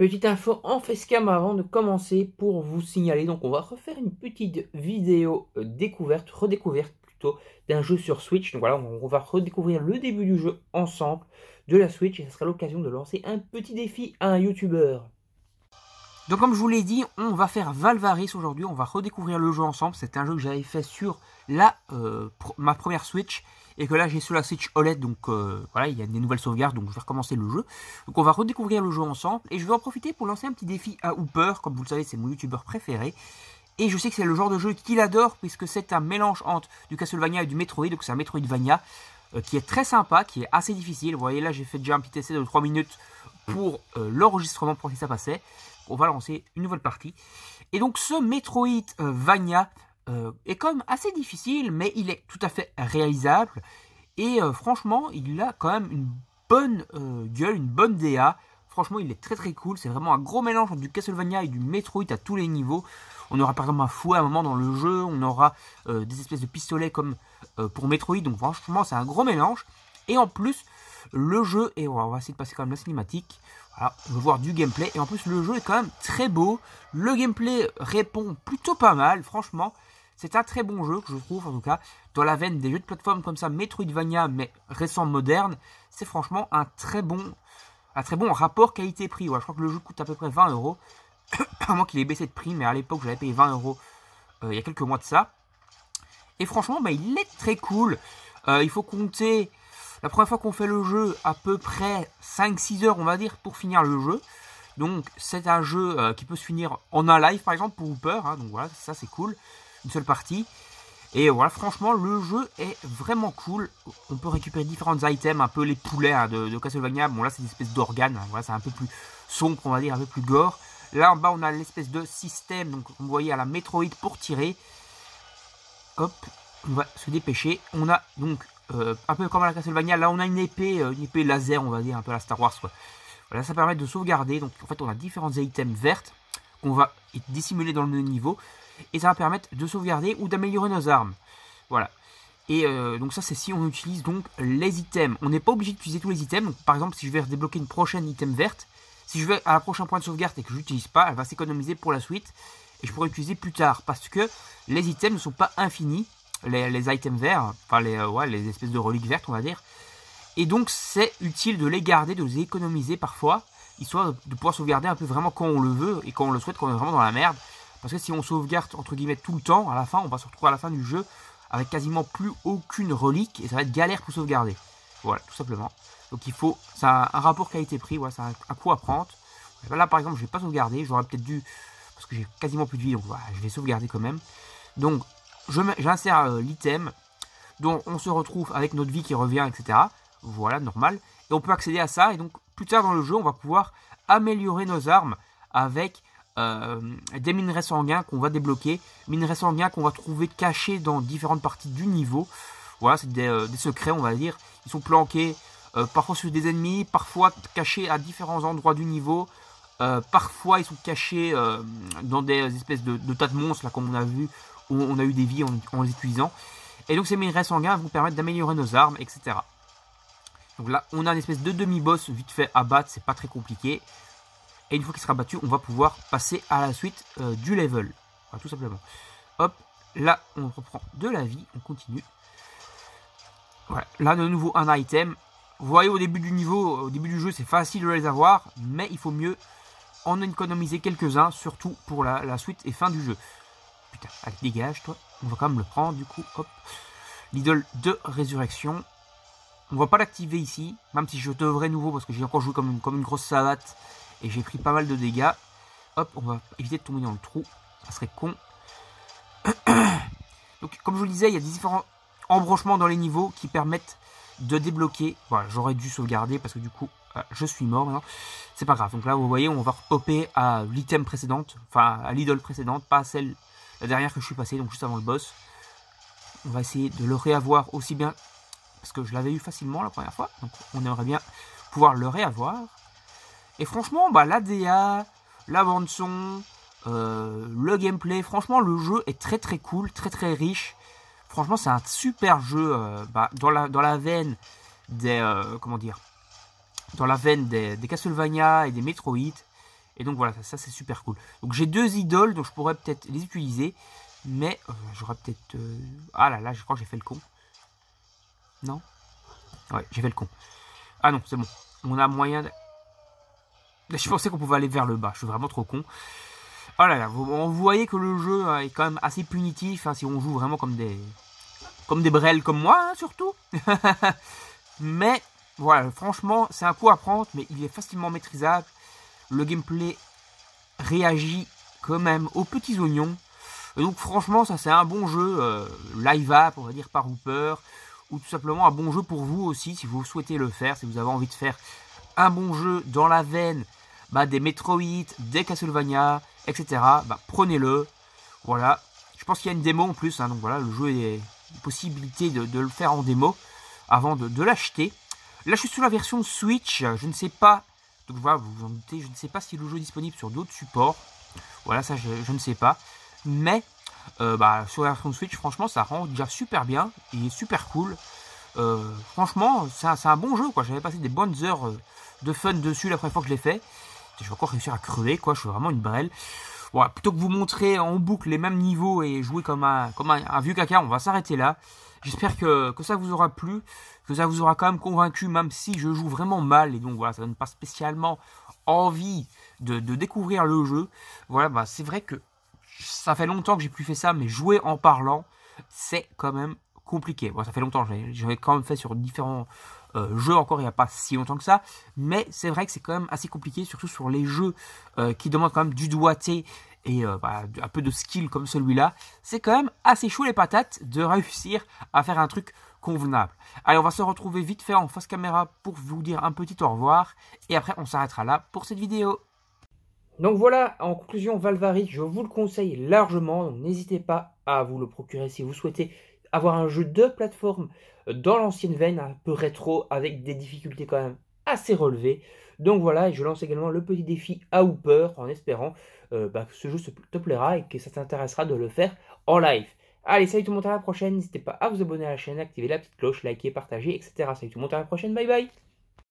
Petite info en facecam avant de commencer pour vous signaler, donc on va refaire une petite vidéo redécouverte plutôt, d'un jeu sur Switch. Donc voilà, on va redécouvrir le début du jeu ensemble de la Switch et ce sera l'occasion de lancer un petit défi à un YouTuber. Donc comme je vous l'ai dit, on va faire Valvaris aujourd'hui, on va redécouvrir le jeu ensemble. C'est un jeu que j'avais fait sur ma première Switch et que là j'ai sur la Switch OLED, donc voilà, il y a des nouvelles sauvegardes, donc je vais recommencer le jeu. Donc on va redécouvrir le jeu ensemble et je vais en profiter pour lancer un petit défi à Hooper. Comme vous le savez, c'est mon youtubeur préféré. Et je sais que c'est le genre de jeu qu'il adore puisque c'est un mélange entre du Castlevania et du Metroid, donc c'est un Metroidvania qui est très sympa, qui est assez difficile. Vous voyez là j'ai fait déjà un petit essai de 3 minutes pour l'enregistrement pour si ça passait. On va lancer une nouvelle partie. Et donc ce Metroidvania est quand même assez difficile, mais il est tout à fait réalisable. Et franchement, il a quand même une bonne gueule, une bonne DA. Franchement, il est très très cool. C'est vraiment un gros mélange entre du Castlevania et du Metroid à tous les niveaux. On aura par exemple un fouet à un moment dans le jeu. On aura des espèces de pistolets comme pour Metroid. Donc franchement, c'est un gros mélange. Et en plus, le jeu, et on va essayer de passer quand même la cinématique. Voilà, on veut voir du gameplay. Et en plus, le jeu est quand même très beau. Le gameplay répond plutôt pas mal. Franchement, c'est un très bon jeu, que je trouve, en tout cas. Dans la veine des jeux de plateforme comme ça, Metroidvania, mais récent, moderne. C'est franchement un très bon rapport qualité-prix. Ouais, je crois que le jeu coûte à peu près 20 €. À moins qu'il ait baissé de prix, mais à l'époque, j'avais payé 20 € il y a quelques mois de ça. Et franchement, bah, il est très cool. Il faut compter... La première fois qu'on fait le jeu, à peu près 5-6 heures, on va dire, pour finir le jeu. Donc, c'est un jeu qui peut se finir en un live, par exemple, pour Hooper. Hein, donc voilà, ça c'est cool. Une seule partie. Et voilà, franchement, le jeu est vraiment cool. On peut récupérer différents items, un peu les poulets hein, de Castlevania. Bon, là, c'est des espèces d'organes. Hein, voilà, c'est un peu plus sombre, on va dire, un peu plus gore. Là, en bas, on a l'espèce de système, donc, comme vous voyez, à la Metroid pour tirer. Hop, on va se dépêcher. On a donc... un peu comme à la Castlevania, là on a une épée laser, on va dire, un peu à la Star Wars quoi. Voilà, ça permet de sauvegarder, donc en fait on a différents items vertes qu'on va dissimuler dans le niveau, et ça va permettre de sauvegarder ou d'améliorer nos armes. Voilà. Et donc ça c'est si on utilise donc les items. On n'est pas obligé d'utiliser tous les items, donc par exemple si je vais débloquer une prochaine item verte, si je vais à la prochaine point de sauvegarde et que je l'utilise pas, elle va s'économiser pour la suite, et je pourrai l'utiliser plus tard, parce que les items ne sont pas infinis. Les items verts, enfin les espèces de reliques vertes on va dire. Et donc c'est utile de les garder, de les économiser parfois, histoire de pouvoir sauvegarder un peu vraiment quand on le veut et quand on le souhaite, quand on est vraiment dans la merde. Parce que si on sauvegarde entre guillemets tout le temps, à la fin on va se retrouver à la fin du jeu avec quasiment plus aucune relique et ça va être galère pour sauvegarder. Voilà, tout simplement. Donc il faut, c'est un rapport qualité-prix, voilà, c'est un coup à prendre. Là par exemple je vais pas sauvegarder, j'aurais peut-être dû, parce que j'ai quasiment plus de vie, donc voilà, je vais sauvegarder quand même. Donc j'insère l'item, donc on se retrouve avec notre vie qui revient, etc. Voilà, normal. Et on peut accéder à ça, et donc plus tard dans le jeu, on va pouvoir améliorer nos armes avec des minerais sanguins qu'on va débloquer. Minerais sanguins qu'on va trouver cachés dans différentes parties du niveau. Voilà, c'est des secrets, on va dire. Ils sont planqués parfois sur des ennemis, parfois cachés à différents endroits du niveau. Parfois, ils sont cachés dans des espèces de tas de monstres, là, comme on a vu, où on a eu des vies en les utilisant. Et donc ces minerais sanguins vous permettent d'améliorer nos armes, etc. Donc là, on a une espèce de demi-boss vite fait à battre, c'est pas très compliqué. Et une fois qu'il sera battu, on va pouvoir passer à la suite du level. Voilà, tout simplement. Hop, là, on reprend de la vie, on continue. Voilà, là, de nouveau, un item. Vous voyez, au début du niveau, au début du jeu, c'est facile de les avoir, mais il faut mieux en économiser quelques-uns, surtout pour la suite et fin du jeu. Putain, allez, dégage, toi. On va quand même le prendre, du coup, hop. L'idole de résurrection. On va pas l'activer ici, même si je devrais nouveau, parce que j'ai encore joué comme une grosse savate, et j'ai pris pas mal de dégâts. Hop, on va éviter de tomber dans le trou, ça serait con. Donc, comme je vous le disais, il y a des différents embranchements dans les niveaux qui permettent de débloquer. Voilà, j'aurais dû sauvegarder, parce que du coup, je suis mort maintenant. C'est pas grave, donc là, vous voyez, on va hopper à l'item précédente, enfin, à l'idole précédente, pas à celle... la dernière que je suis passé, donc juste avant le boss. On va essayer de le réavoir aussi bien, parce que je l'avais eu facilement la première fois, donc on aimerait bien pouvoir le réavoir. Et franchement, bah, la DA, la bande son, le gameplay, franchement le jeu est très très cool, très très riche. Franchement c'est un super jeu dans la veine des, comment dire, dans la veine des Castlevania et des Metroid. Et donc voilà, ça c'est super cool. Donc j'ai 2 idoles, donc je pourrais peut-être les utiliser. Mais j'aurais peut-être... Ah là là, je crois que j'ai fait le con. Non? Ouais, j'ai fait le con. Ah non, c'est bon. On a moyen de... Je pensais qu'on pouvait aller vers le bas. Je suis vraiment trop con. Oh là là, vous voyez que le jeu est quand même assez punitif. Hein, si on joue vraiment comme des brels comme moi, hein, surtout. Mais voilà, franchement, c'est un coup à prendre. Mais il est facilement maîtrisable. Le gameplay réagit quand même aux petits oignons. Et donc franchement, ça c'est un bon jeu. Live app, on va dire, par Hooper. Ou tout simplement un bon jeu pour vous aussi, si vous souhaitez le faire, si vous avez envie de faire un bon jeu dans la veine des Metroid, des Castlevania, etc. Prenez-le. Voilà. Je pense qu'il y a une démo en plus, hein, donc voilà, le jeu est une possibilité de le faire en démo avant de l'acheter. Là, je suis sur la version Switch, je ne sais pas, donc voilà, vous vous en doutez, je ne sais pas si le jeu est disponible sur d'autres supports. Voilà, ça je ne sais pas. Mais sur la version Switch, franchement, ça rend déjà super bien. Il est super cool. Franchement, c'est un bon jeu, quoi. J'avais passé des bonnes heures de fun dessus la première fois que je l'ai fait. Je vais encore réussir à crever, quoi. Je suis vraiment une brêle. Voilà, plutôt que vous montrer en boucle les mêmes niveaux et jouer comme un vieux caca, on va s'arrêter là. J'espère que ça vous aura plu, que ça vous aura quand même convaincu, même si je joue vraiment mal. Et donc voilà, ça donne pas spécialement envie de découvrir le jeu. Voilà, c'est vrai que ça fait longtemps que j'ai plus fait ça, mais jouer en parlant, c'est quand même compliqué. Bon, ça fait longtemps, j'avais quand même fait sur différents jeux encore il n'y a pas si longtemps que ça, mais c'est vrai que c'est quand même assez compliqué, surtout sur les jeux qui demandent quand même du doigté et un peu de skill comme celui-là. C'est quand même assez chaud les patates de réussir à faire un truc convenable. Allez, on va se retrouver vite fait en face caméra pour vous dire un petit au revoir, et après on s'arrêtera là pour cette vidéo. Donc voilà, en conclusion, Valvarik, je vous le conseille largement. N'hésitez pas à vous le procurer si vous souhaitez avoir un jeu de plateforme dans l'ancienne veine, un peu rétro, avec des difficultés quand même assez relevées. Donc voilà, et je lance également le petit défi à Hooper en espérant que ce jeu te plaira et que ça t'intéressera de le faire en live. Allez, salut tout le monde, à la prochaine. N'hésitez pas à vous abonner à la chaîne, activer la petite cloche, liker, partager, etc. Salut tout le monde, à la prochaine, bye bye.